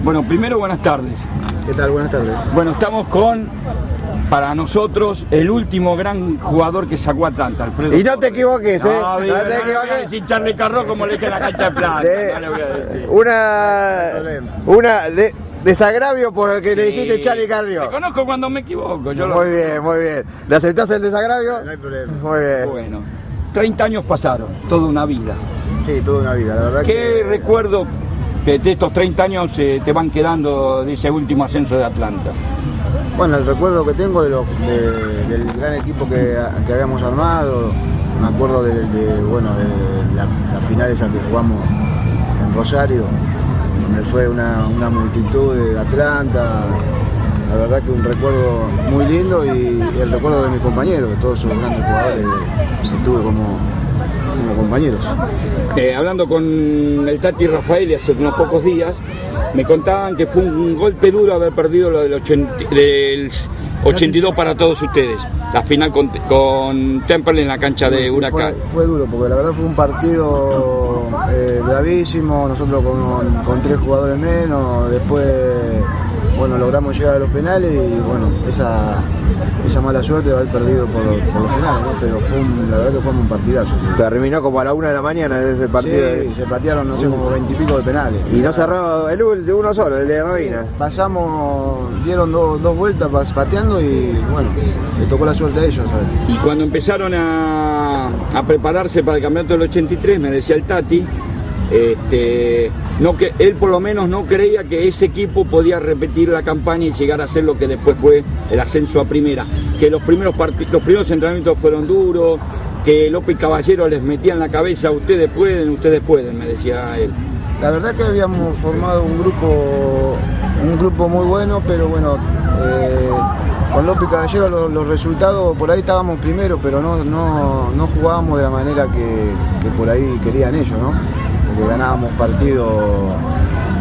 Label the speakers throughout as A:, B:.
A: Bueno, primero buenas tardes.
B: ¿Qué tal? Buenas tardes.
A: Bueno, estamos con, para nosotros, el último gran jugador que sacó Atlanta, Alfredo.
C: Y no te equivoques, ¿eh?
A: No,
C: No te equivoques.
A: Sin Charlie Carro como le dije en la cancha de plata. No le voy a decir.
C: Una desagravio por el que le dijiste Charlie Carrió.
A: Te conozco cuando me equivoco.
C: Muy bien, muy bien. ¿Le aceptás el desagravio?
B: No hay problema.
C: Muy bien.
A: Bueno, 30 años pasaron, toda una vida.
B: Sí, toda una vida, la verdad.
A: ¿Qué recuerdo que de estos 30 años te van quedando de ese último ascenso de Atlanta?
B: Bueno, el recuerdo que tengo del gran equipo que habíamos armado, me acuerdo de la final esa que jugamos en Rosario, donde fue una multitud de Atlanta. La verdad que un recuerdo muy lindo y el recuerdo de mis compañeros, de todos esos grandes jugadores que tuve como compañeros.
A: Hablando con el Tati Rafael hace unos pocos días, me contaban que fue un golpe duro haber perdido lo del 82 para todos ustedes, la final con Temple en la cancha de Huracán.
B: Fue duro, porque la verdad fue un partido bravísimo, nosotros con 3 jugadores menos, después logramos llegar a los penales y esa mala suerte de haber perdido por los penales, ¿no? Pero la verdad que fue un partidazo.
C: Terminó como a la 1 de la mañana desde el partido.
B: Sí, se patearon, no sé, como 20 y pico de penales.
C: Y no cerró el de uno solo, el de Rabina.
B: Dieron dos vueltas pateando y le tocó la suerte a ellos, ¿sabes?
A: Y cuando empezaron a prepararse para el campeonato del 83, me decía el Tati, que él por lo menos no creía que ese equipo podía repetir la campaña y llegar a ser lo que después fue el ascenso a primera, que los primeros entrenamientos fueron duros, que López Caballero les metía en la cabeza, ustedes pueden, me decía él.
B: La verdad que habíamos formado un grupo muy bueno, pero con López Caballero los resultados por ahí estábamos primero, pero no jugábamos de la manera que por ahí querían ellos, ¿no? Porque ganábamos partidos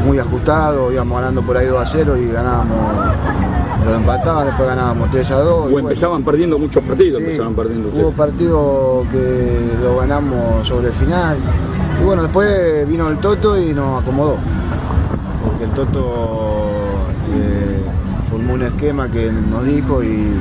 B: muy ajustados, íbamos ganando por ahí 2-0 y ganábamos, lo empataban, después ganábamos 3-2.
A: O empezaban perdiendo muchos partidos, sí,
B: hubo partidos que lo ganamos sobre el final. Y después vino el Toto y nos acomodó. Porque el Toto formó un esquema que nos dijo y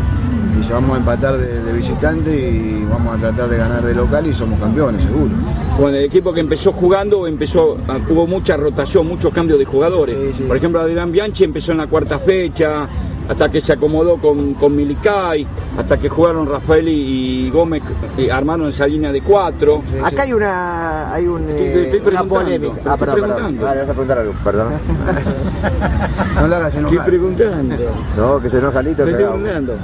B: vamos a empatar de visitante y vamos a tratar de ganar de local y somos campeones, seguro.
A: Con el equipo que empezó jugando, hubo mucha rotación, muchos cambios de jugadores. Sí. Por ejemplo, Adrián Bianchi empezó en la 4ª fecha, hasta que se acomodó con Milicay, hasta que jugaron Rafael y Gómez, armaron esa línea de 4.
C: Sí, acá hay una polémica.
A: Perdón.
C: Vale, vas a preguntar algo, perdón.
B: No le hagas enojar.
A: Estoy preguntando.
C: No, que se enoja Lito.
A: Estoy preguntando.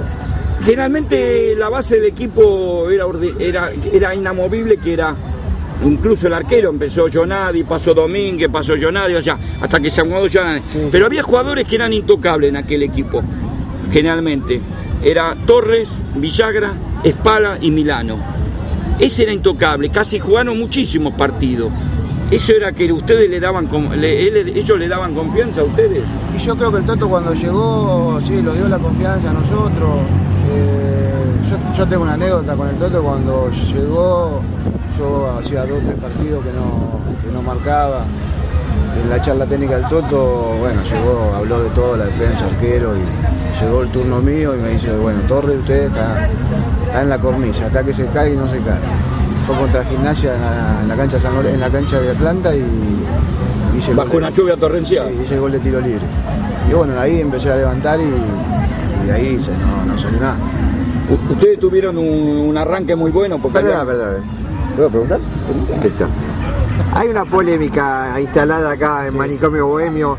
A: Generalmente la base del equipo era inamovible, que era incluso el arquero, empezó Jonadi, pasó Domínguez, pasó Jonadi, hasta que se acomodó Jonadi. Sí. Pero había jugadores que eran intocables en aquel equipo, generalmente. Era Torres, Villagra, Espala y Milano. Ese era intocable, casi jugaron muchísimos partidos. ¿Eso era que ustedes ellos le daban confianza a ustedes?
B: Y yo creo que el Toto cuando llegó, sí, nos dio la confianza a nosotros. Yo tengo una anécdota con el Toto, cuando llegó, yo hacía 2 o 3 partidos que no marcaba. En la charla técnica del Toto, llegó, habló de todo, la defensa, arquero, y llegó el turno mío y me dice, Torres, usted está en la cornisa, hasta que se cae y no se cae. Fue contra Gimnasia en la cancha en la cancha de Atlanta y hice el
A: bajo una lluvia torrencial.
B: Sí, hice el gol de tiro libre. Y ahí empecé a levantar y de ahí no salí nada.
A: Ustedes tuvieron un arranque muy bueno.
C: Perdón. ¿Puedo preguntar? Listo. Hay una polémica instalada acá en Manicomio Bohemio.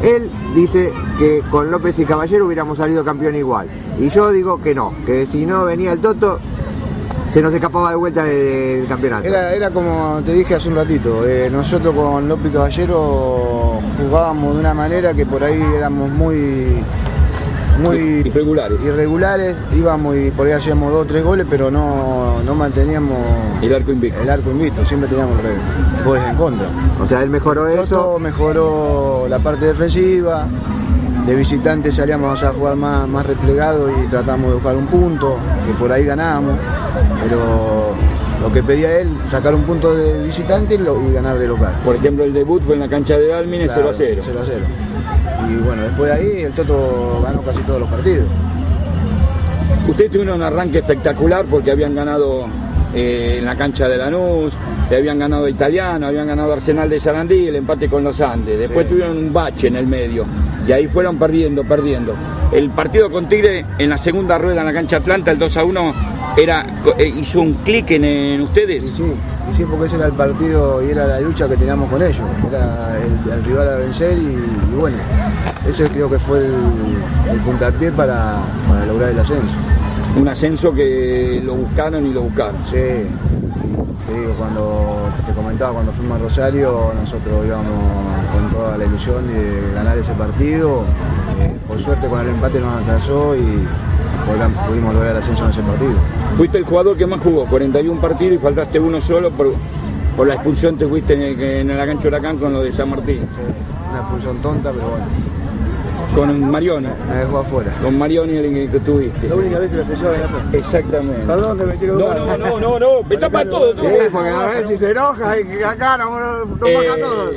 C: Él dice que con López y Caballero hubiéramos salido campeón igual. Y yo digo que no, que si no venía el Toto, se nos escapaba de vuelta del campeonato.
B: Era como te dije hace un ratito, nosotros con López y Caballero jugábamos de una manera que por ahí éramos muy irregulares, íbamos y por ahí hacíamos 2 o 3 goles, pero no manteníamos
A: el arco invicto,
B: siempre teníamos goles en contra.
C: O sea, él mejoró eso.
B: Mejoró la parte defensiva, de visitante salíamos a jugar más replegado y tratamos de buscar un punto, que por ahí ganábamos, pero lo que pedía él, sacar un punto de visitante y ganar de local.
A: Por ejemplo, el debut fue en la cancha de Dálmine,
B: Claro,
A: 0-0.
B: 0-0. Y bueno, después de ahí el Toto ganó casi todos los partidos.
A: Ustedes tuvieron un arranque espectacular porque habían ganado en la cancha de Lanús, le habían ganado a Italiano, habían ganado a Arsenal de Sarandí, el empate con los Andes. Después
B: Sí.
A: tuvieron un bache en el medio y ahí fueron perdiendo. El partido con Tigre en la segunda rueda en la cancha Atlanta, el 2-1, hizo un clic en ustedes.
B: Y sí, porque ese era el partido y era la lucha que teníamos con ellos. Era el rival a vencer y bueno, ese creo que fue el puntapié para lograr el ascenso.
A: Un ascenso que lo buscaron y lo buscaron.
B: Sí, te digo, cuando te comentaba, cuando fuimos a Rosario, nosotros íbamos con toda la ilusión de ganar ese partido. Por suerte con el empate nos alcanzó y pudimos lograr el ascenso en ese partido.
A: Fuiste el jugador que más jugó, 41 partidos y faltaste uno solo por la expulsión te fuiste en la cancha Huracán con lo de San Martín.
B: Sí, una expulsión tonta, pero bueno,
A: Con Marioni.
B: me dejó afuera.
A: Con Marioni el que tuviste.
B: La única vez que la expulsó era
A: Exactamente.
B: Perdón que me tiro
A: No, me tapa todo.
C: Sí, porque a ver si se enoja y acá nos baja todo.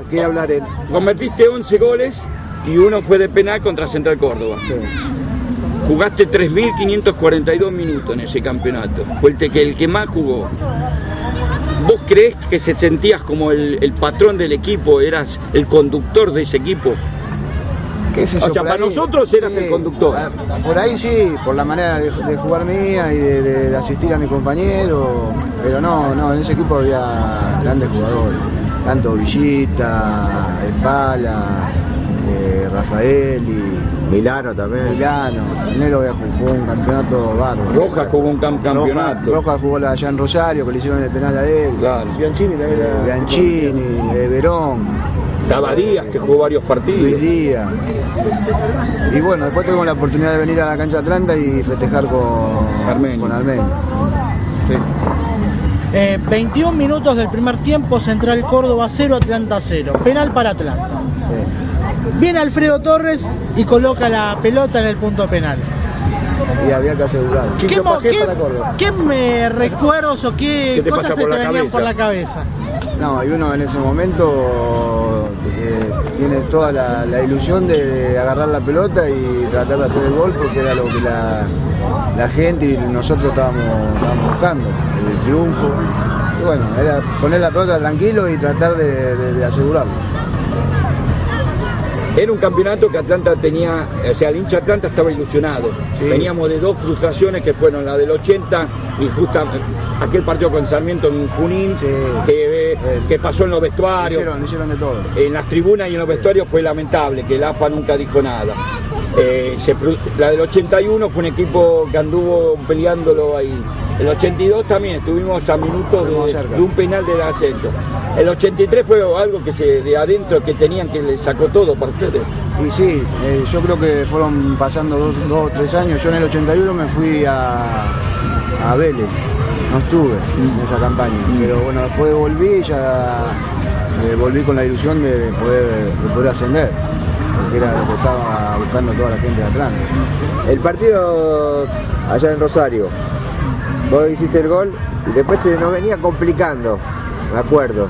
C: Quiere hablar él.
A: Convertiste 11 goles y uno fue de penal contra Central Córdoba.
B: Sí.
A: Jugaste 3.542 minutos en ese campeonato. Fue el que más jugó. ¿Vos creés que se sentías como el patrón del equipo? ¿Eras el conductor de ese equipo?
B: ¿Qué sé yo,
A: O sea,
B: por
A: para
B: ahí,
A: nosotros eras el conductor.
B: Por ahí sí, por la manera de jugar mía y de asistir a mi compañero, pero no, en ese equipo había grandes jugadores, tanto Villita, Espala, Rafaeli,
C: Milano también.
B: Milano, Nero jugó un campeonato bárbaro.
A: Rojas jugó un campeonato.
B: Rojas jugó allá en Rosario, que le hicieron el penal a él.
A: Claro.
B: Bianchini también. Bianchini, Verón.
A: Estaba Díaz, que jugó varios partidos.
B: Luis Díaz. Y bueno, después tuvimos la oportunidad de venir a la cancha Atlanta y festejar con Armenio.
A: Sí.
D: 21 minutos del primer tiempo, Central Córdoba 0, Atlanta 0. Penal para Atlanta. Viene Alfredo Torres y coloca la pelota en el punto penal.
B: Y había que asegurarlo.
D: ¿Qué recuerdos o
A: ¿Qué
D: qué
A: te
D: cosas
A: pasa
D: se
A: por
D: te
A: la
D: venían
A: cabeza?
D: por la cabeza?
B: No, y uno en ese momento tiene toda la ilusión de agarrar la pelota y tratar de hacer el gol porque era lo que la gente y nosotros estábamos buscando, el triunfo. Y bueno, era poner la pelota tranquilo y tratar de asegurarlo.
A: Era un campeonato que Atlanta tenía, o sea, el hincha Atlanta estaba ilusionado.
B: Sí.
A: Veníamos de dos frustraciones que fueron la del 80 y justo aquel partido con Sarmiento en Junín,
B: Sí.
A: que pasó en los vestuarios.
B: Le hicieron de todo.
A: En las tribunas y en los vestuarios fue lamentable, que el AFA nunca dijo nada. La del 81 fue un equipo que anduvo peleándolo ahí. El 82 también estuvimos a minutos de un penal del ascenso. El 83 fue algo que de adentro que tenían que le sacó todo para ustedes.
B: Y sí, yo creo que fueron pasando 2 o 3 años. Yo en el 81 me fui a Vélez, no estuve en esa campaña, pero bueno, después volví y ya volví con la ilusión de poder ascender, porque era lo que estaba buscando toda la gente de Atlanta.
C: El partido allá en Rosario, vos hiciste el gol y después se nos venía complicando, me acuerdo.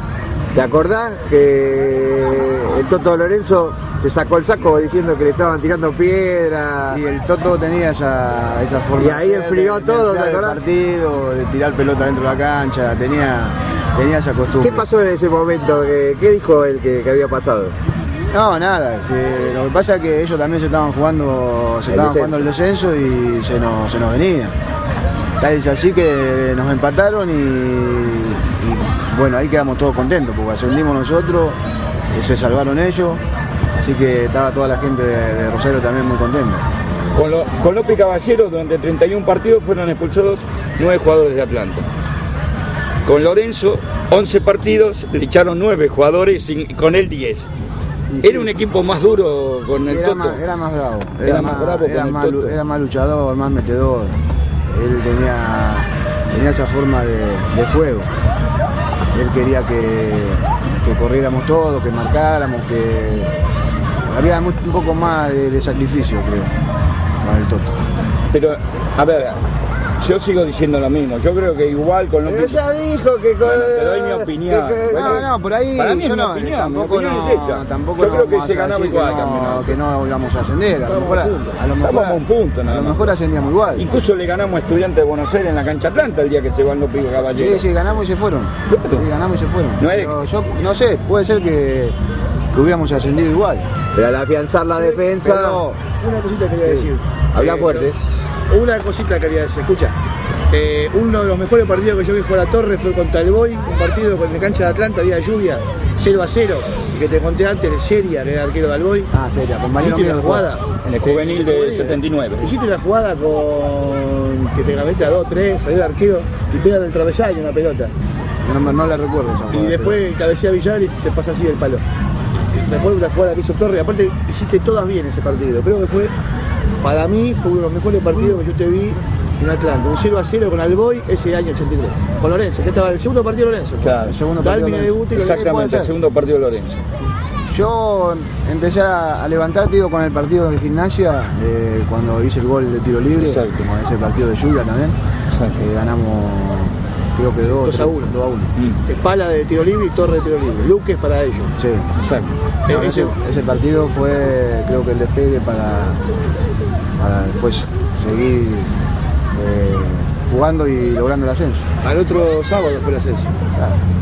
C: ¿Te acordás que el Toto Lorenzo se sacó el saco diciendo que le estaban tirando piedra?
B: Y el Toto tenía esa forma.
C: Y ahí enfrió todo, ¿te
B: el
C: acordás?
B: partido, de tirar pelota dentro de la cancha, tenía esa costumbre.
C: ¿Qué pasó en ese momento? ¿Qué dijo él que había pasado?
B: No, nada, lo que pasa es que ellos también se estaban jugando el descenso y se nos venía. Tal es así que nos empataron y bueno, ahí quedamos todos contentos porque ascendimos nosotros, se salvaron ellos, así que estaba toda la gente de Rosario también muy contenta.
A: Con López Caballero, durante 31 partidos fueron expulsados 9 jugadores de Atlanta. Con Lorenzo, 11 partidos, le echaron 9 jugadores y con él 10. Era un equipo más duro con el Toto.
B: Era más bravo.
A: Era más bravo con el Toto.
B: Era más luchador, más metedor. Él tenía esa forma de juego. Él quería que corriéramos todos, que marcáramos, que había un poco más de sacrificio, creo, con el Toto.
A: Pero, a ver, Yo sigo diciendo lo mismo. Yo creo que igual con lo
C: Pero
A: que...
C: ya dijo que con...
A: Te doy mi opinión.
B: No, por ahí
A: Para mí
B: yo
A: es mi
B: no,
A: opinión,
B: tampoco,
A: mi opinión es esa.
B: tampoco
A: Yo
B: no
A: creo que
B: vamos
A: se
B: a
A: ganaba
B: decir
A: igual
B: que
A: campeonato.
B: que no íbamos a ascender. A lo mejor,
A: Estábamos a un punto, nada
B: a lo
A: más.
B: mejor ascendíamos igual.
A: Incluso le ganamos a Estudiantes de Buenos Aires en la cancha Atlanta el día que se van los Pibes Caballeros.
B: Sí, ganamos y se fueron.
A: Claro.
B: Sí, ganamos y se fueron.
A: No es-
B: Pero yo no sé, puede ser que hubiéramos ascendido igual.
C: Pero al afianzar la defensa...
B: Pero
E: Una cosita quería decir.
C: Habla fuerte.
E: Una cosita quería decir, escucha. Uno de los mejores partidos que yo vi jugar a Torres fue contra el Boy, un partido con la cancha de Atlanta, día de lluvia, 0-0, y que te conté antes de Seria, que era el arquero del Boy.
B: seria, compañero
E: Hiciste
B: mío
E: una
B: de
E: jugada.
A: En el juvenil del 79.
E: Hiciste una jugada con que te gamete a 2-3, salió de arquero y pega en el travesaño una pelota.
B: No la recuerdo esa
E: Y
B: jugada,
E: después cabecea Villar y se pasa así del palo. Después una jugada que hizo Torres, aparte hiciste todas bien ese partido. Creo que para mí fue uno de los mejores partidos que yo te vi en Atlanta. Un 0-0 con Alboy ese año 83. Con Lorenzo, que estaba el segundo partido de Lorenzo.
A: Claro.
B: El segundo partido
E: Dalvin
B: de
E: de debut y Lorenzo.
A: Exactamente, el segundo partido de Lorenzo.
B: Yo empecé a levantar, te digo, con el partido de Gimnasia, cuando hice el gol de tiro libre,
A: Exacto.
B: como ese partido de lluvia también. Ganamos, creo que 2 a 1.
E: Espala de tiro libre y Torre de tiro libre. Luque es para ellos.
B: Sí.
A: Exacto.
B: No, ese partido fue, creo que el despegue para después seguir jugando y logrando el ascenso.
E: Al otro sábado fue el ascenso.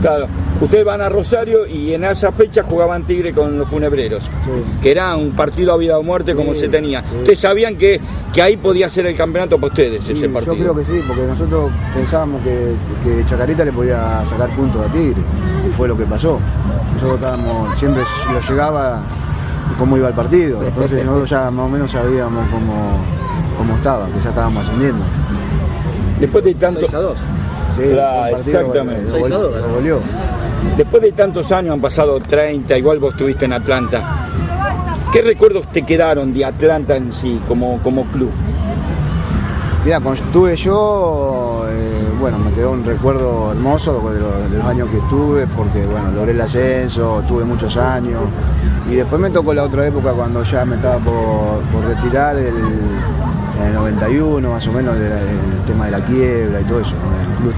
A: Claro. Ustedes van a Rosario y en esa fecha jugaban Tigre con los Funebreros, que era un partido a vida o muerte como se tenía. Ustedes sabían que ahí podía ser el campeonato para ustedes,
B: Sí,
A: ese partido.
B: yo creo que sí, porque nosotros pensábamos que Chacarita le podía sacar puntos a Tigre, y fue lo que pasó. Nosotros siempre lo llegaba y cómo iba el partido, entonces nosotros ya más o menos sabíamos cómo estaba, que ya estábamos ascendiendo.
A: Después de tanto,
E: 6-2.
B: Sí,
A: Claro,
B: fue un partido,
A: exactamente.
B: lo goleó.
A: después de tantos años, han pasado 30, igual vos estuviste en Atlanta. ¿Qué recuerdos te quedaron de Atlanta en sí, como club?
B: Mira, cuando estuve yo, bueno, me quedó un recuerdo hermoso de los años que estuve, porque bueno, logré el ascenso, tuve muchos años, y después me tocó la otra época cuando ya me estaba por retirar, en el 91 más o menos, el tema de la quiebra y todo eso, ¿no? El club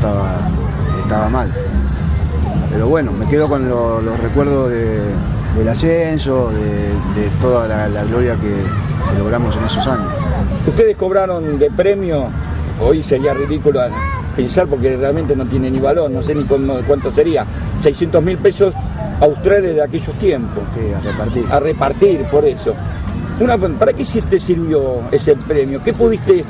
B: estaba mal. Pero bueno, me quedo con los recuerdos del ascenso, de toda la gloria que logramos en esos años.
A: Ustedes cobraron de premio, hoy sería ridículo pensar porque realmente no tiene ni valor, no sé ni cuánto sería, 600.000 pesos australes de aquellos tiempos.
B: Sí, a repartir.
A: A repartir, por eso. ¿Para qué te sirvió ese premio? ¿Qué pudiste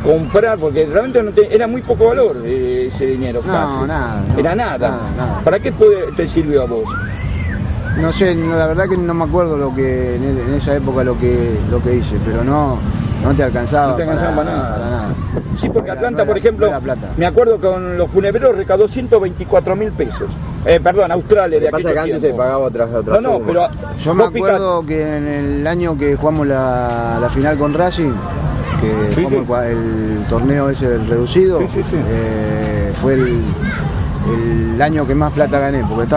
A: comprar? Porque realmente era muy poco valor ese dinero.
B: No,
A: casi.
B: nada.
A: Era nada.
B: Nada.
A: ¿Para qué te sirvió a vos?
B: No sé, la verdad que no me acuerdo en esa época lo que hice, pero no te alcanzaba.
A: No te alcanzaba para nada.
B: Para nada.
A: Sí, porque
B: No
A: Atlanta,
B: era-
A: por ejemplo,
B: no era plata.
A: me acuerdo con los Funebreros recaudó 124.000 pesos. Perdón, australes de
C: Lo que pasa es que
A: aquellos
C: antes se
A: tiempos.
C: pagaba otra
A: No,
C: suma.
A: pero
B: Yo me
A: vos fijate-
B: acuerdo que en el año que jugamos la final con Racing, que
A: Sí,
B: jugamos el torneo ese reducido,
A: Sí.
B: fue el año que más plata gané, porque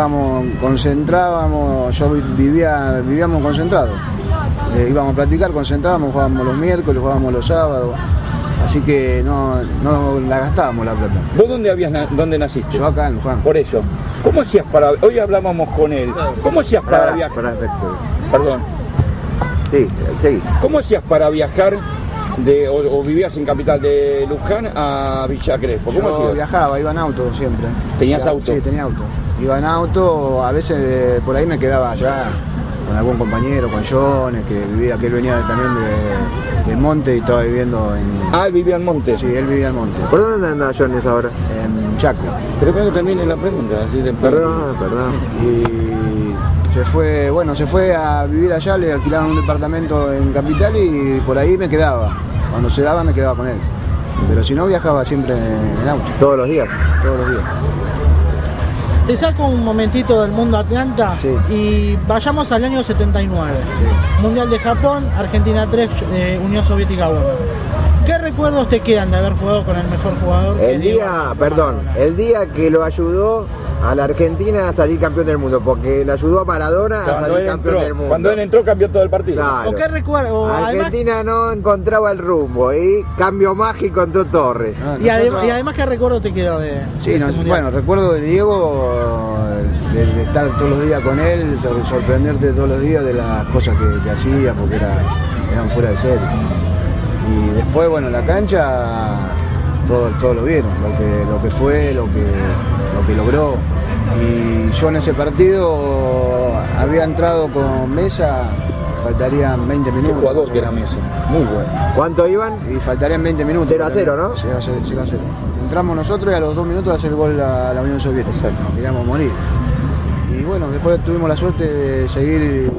B: concentrábamos, vivíamos concentrados. Íbamos a practicar, concentrábamos, jugábamos los miércoles, jugábamos los sábados, así que no la gastábamos la plata.
A: ¿Vos dónde naciste?
B: Yo acá en Luján.
A: Por eso. ¿Cómo hacías hoy hablábamos con él, ¿cómo hacías para viajar? Perdón.
C: Sí, sí.
A: ¿Cómo hacías para viajar o vivías en Capital de Luján a Villa Crespo? ¿Cómo
B: Yo
A: hacías?
B: viajaba, iba en auto siempre.
A: ¿Tenías auto?
B: Sí, tenía auto. Iba en auto, a veces por ahí me quedaba allá con algún compañero, con Jones, que él venía también del monte y estaba viviendo en...
A: Ah, él vivía en Monte.
B: Sí, él vivía en monte,
C: ¿Por dónde anda Jones ahora?
B: en Chaco.
A: Pero cuando termine la pregunta, así de
C: Perdón.
B: Y se fue a vivir allá, le alquilaron un departamento en Capital y por ahí me quedaba. Cuando se daba me quedaba con él. Pero si no, viajaba siempre en auto,
C: Todos los días.
B: todos los días.
D: Te saco un momentito del mundo Atlanta
B: Sí.
D: y vayamos al año 79. Mundial de Japón, Argentina 3, Unión Soviética 1. ¿Qué recuerdos te quedan de haber jugado con el mejor jugador?
C: El día que lo ayudó a la Argentina a salir campeón del mundo, porque le ayudó a Maradona a
A: Cuando
C: salir
A: él
C: campeón
A: entró,
C: del mundo.
A: cuando él entró cambió todo el partido.
C: Claro.
D: ¿O qué recuerdo?
C: Argentina no encontraba el rumbo y cambio mágico entró Torres.
B: No,
D: Y
B: nosotros-
D: además, ¿qué recuerdo te quedó de
B: Sí,
D: ese mundial?
B: bueno, recuerdo de Diego, de estar todos los días con él, sorprenderte todos los días de las cosas que hacía, porque eran fuera de serie. Y después, bueno, en la cancha, todo lo vieron, lo que fue, lo que logró. Y yo en ese partido había entrado con Mesa, faltarían 20
A: Qué
B: minutos.
A: jugador que era Messi, muy bueno.
C: ¿Cuánto iban?
B: Y faltarían 20 minutos.
C: 0-0, ¿no?
B: 0-0. Entramos nosotros y a los 2 minutos hace el gol a la Unión Soviética.
A: Exacto.
B: Queríamos morir. Y bueno, después tuvimos la suerte de seguir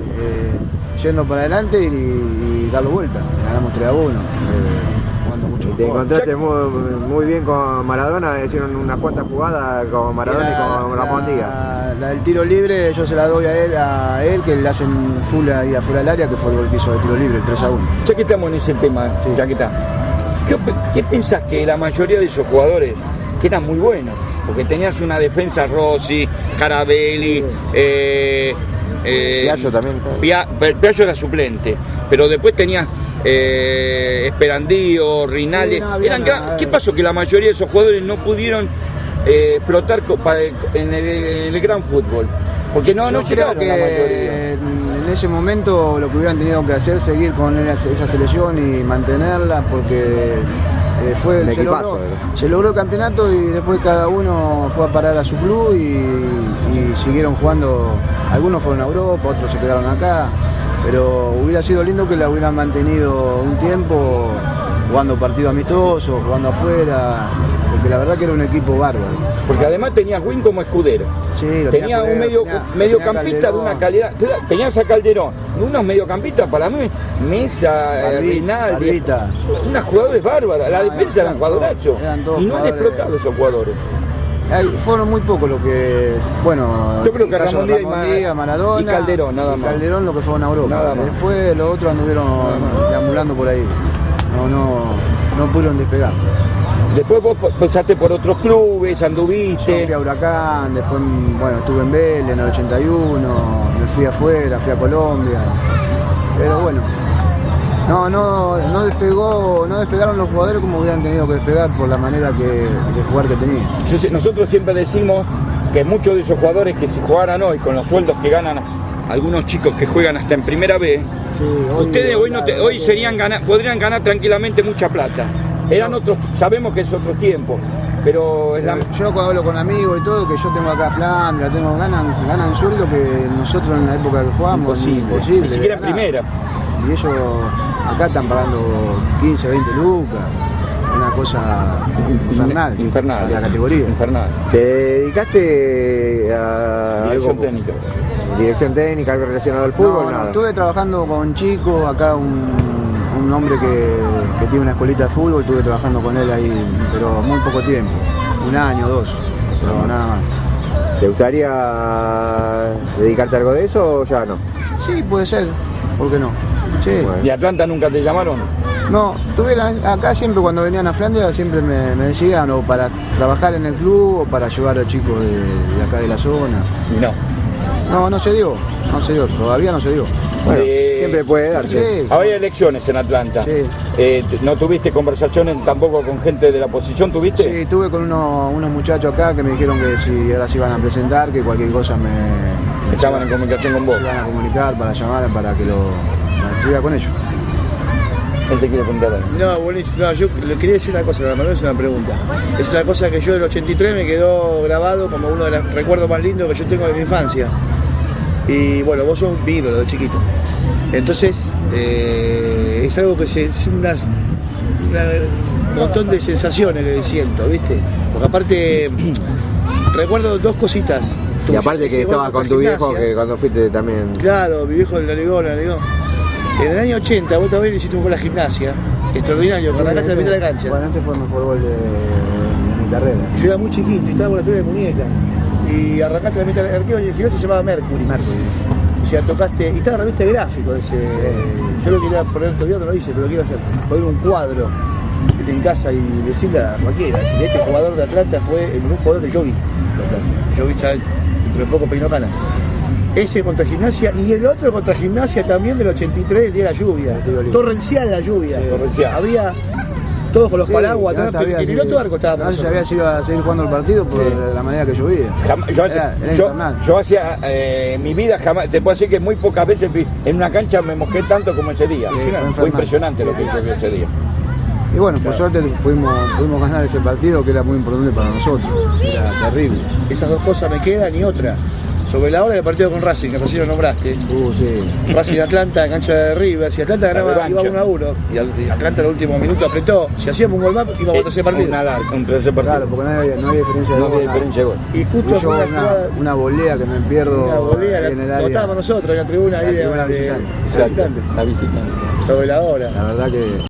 B: yendo para adelante y darlo vuelta. Ganamos 3-1, jugando mucho
C: Te
B: mejor.
C: encontraste muy bien con Maradona, hicieron unas cuantas jugadas con Maradona y con Ramón Díaz.
B: La del tiro libre yo se la doy a él, que le hacen full ahí afuera del área, que fue el gol que hizo de tiro libre, el 3-1.
A: Ya que estamos en ese tema,
B: Sí.
A: ya que está, ¿qué pensás que la mayoría de esos jugadores, que eran muy buenos, porque tenías una defensa Rossi, Carabelli,
C: Piaggio también.
A: Piaggio era suplente, pero después tenías Esperandío, Rinaldi.
B: Sí, no, había
A: ¿Qué pasó? Que la mayoría de esos jugadores no pudieron explotar en el gran fútbol, porque no
B: Yo creo
A: llegaron
B: que
A: la mayoría.
B: en ese momento lo que hubieran tenido que hacer es seguir con esa selección y mantenerla, porque
C: Un equipazo,
B: se logró el campeonato y después cada uno fue a parar a su club y siguieron jugando. Algunos fueron a Europa, otros se quedaron acá, pero hubiera sido lindo que la hubieran mantenido un tiempo jugando partidos amistosos, jugando afuera, porque la verdad que era un equipo bárbaro.
A: Porque además tenías Win como escudero.
B: Sí, lo
A: Tenía un
B: Escudero,
A: mediocampista de una
B: Calderón.
A: calidad. Tenías a Calderón, unos mediocampistas para mí, Mesa, Rinaldi,
B: Barbita.
A: unas jugadores bárbaras. La defensa eran jugadorazos.
B: eran todos
A: Y no han
B: jugadores.
A: explotado esos jugadores.
B: Fueron muy pocos los que, bueno,
A: Yo creo que
B: el caso
A: Ramón
B: de
A: Díaz
B: Díaz, Maradona
A: y Calderón, nada más.
B: Calderón lo que fueron a Europa.
A: Nada más.
B: Después los otros anduvieron deambulando por ahí. No pudieron despegar.
A: Después vos pasaste por otros clubes,
B: Yo
A: anduviste.
B: fui a Huracán, después, bueno, estuve en Vélez en el 81, me fui afuera, fui a Colombia. Pero bueno, no despegaron los jugadores como hubieran tenido que despegar por la manera de jugar que tenían.
A: Nosotros siempre decimos que muchos de esos jugadores que si jugaran hoy con los sueldos que ganan algunos chicos que juegan hasta en primera B,
B: Sí,
A: ustedes hoy podrían ganar tranquilamente mucha plata. Eran otros, sabemos que es otros tiempos, pero es la,
B: Yo cuando hablo con amigos y todo, que yo tengo acá Flandria, ganan sueldo que nosotros en la época que jugamos
A: imposible, ni siquiera en
B: de ganar.
A: primera.
B: Y ellos acá están pagando 15, 20 lucas, una cosa infernal,
A: Infernal.
B: para la categoría.
A: Infernal.
C: ¿Te dedicaste a
A: Dirección
C: algo?
A: técnica.
C: Dirección técnica, algo relacionado al fútbol?
B: No,
C: Nada.
B: estuve trabajando con chicos, acá un hombre que tiene una escuelita de fútbol, estuve trabajando con él ahí, pero muy poco tiempo, 1 año, 2, pero nada más.
C: ¿Te gustaría dedicarte a algo de eso o ya no?
B: Sí, puede ser, ¿por qué no? Sí.
C: Bueno.
A: ¿Y Atlanta nunca te llamaron?
B: No, acá siempre cuando venían a Flandia siempre me decían o para trabajar en el club o para llevar a chicos de acá de la zona.
A: No.
B: No se dio, todavía no se dio.
C: Bueno,
A: Eh,
C: siempre puede darse.
B: Sí.
A: Ahora hay elecciones en Atlanta.
B: Sí.
A: ¿No tuviste conversaciones tampoco con gente de la oposición? ¿Tuviste?
B: Sí, estuve con unos muchachos acá que me dijeron que si ahora se iban a presentar, que cualquier cosa me
A: Estaban en comunicación con vos.
B: se iban a comunicar para llamar, para que me estuviera con ellos.
A: Él te quiere preguntar algo.
E: No, buenísimo. No, yo le quería decir una cosa, no es una pregunta. Es una cosa que yo del 83 me quedó grabado como uno de los recuerdos más lindos que yo tengo de mi infancia. Y bueno, vos sos mi ídolo de chiquito. Entonces, es algo que es un montón de sensaciones que siento, ¿viste? Porque aparte, recuerdo 2 cositas.
C: Y aparte que estabas con tu viejo, que cuando fuiste también...
E: Claro, mi viejo la negó. En el año 80, vos también hiciste un gol a Gimnasia, extraordinario, que arrancaste a la mitad de la cancha.
B: Bueno, ese fue el mejor gol de mi carrera.
E: Yo era muy chiquito y estaba con la historia de muñeca. Y arrancaste a la mitad del arquero y el Gimnasia se llamaba Mercury. O sea, tocaste, y estaba realmente gráfico ese. Yo lo quería poner, todavía no lo hice, pero lo quiero hacer, poner un cuadro repite en casa y decirle a cualquiera, decirle, este jugador de Atlanta fue el mejor jugador que yo vi de Atlanta. Yo vi ya dentro de poco peinó cana. Ese contra Gimnasia y el otro contra Gimnasia también del 83, el día de la lluvia. Torrencial la lluvia.
A: Sí, torrencial.
E: Había todos con los paraguas
B: ya
E: atrás,
B: sabía
E: pero en el
B: si-
E: otro arco estaba.
B: No se sabía si iba a seguir jugando el partido por la manera que llovía.
A: Yo hacía mi vida jamás, te puedo decir que muy pocas veces en una cancha me mojé tanto como ese día. Fue impresionante lo que llovió ese día.
B: Y bueno, por suerte pudimos ganar ese partido que era muy importante para nosotros. Era terrible.
E: Esas dos cosas me quedan y otra. Sobre la hora del partido con Racing, que recién lo nombraste.
B: Sí.
E: Racing Atlanta, cancha de River. Si Atlanta ganaba,
A: revancha.
E: iba 1-1. Y Atlanta en el último minuto apretó. Si hacíamos un gol más, íbamos a tercer partido.
A: Un tercer partido.
B: Claro, porque no había diferencia de
A: No
B: gol.
A: había diferencia de gol.
E: Y justo
B: Y yo
E: fue una jugada.
B: una volea que me pierdo
E: Una volea,
B: ahí en el área.
E: estábamos nosotros en la tribuna ahí
B: La tribuna
E: de
B: visitante.
A: Exacto,
E: visitante.
A: la visitante.
E: Sobre la hora.
B: La verdad que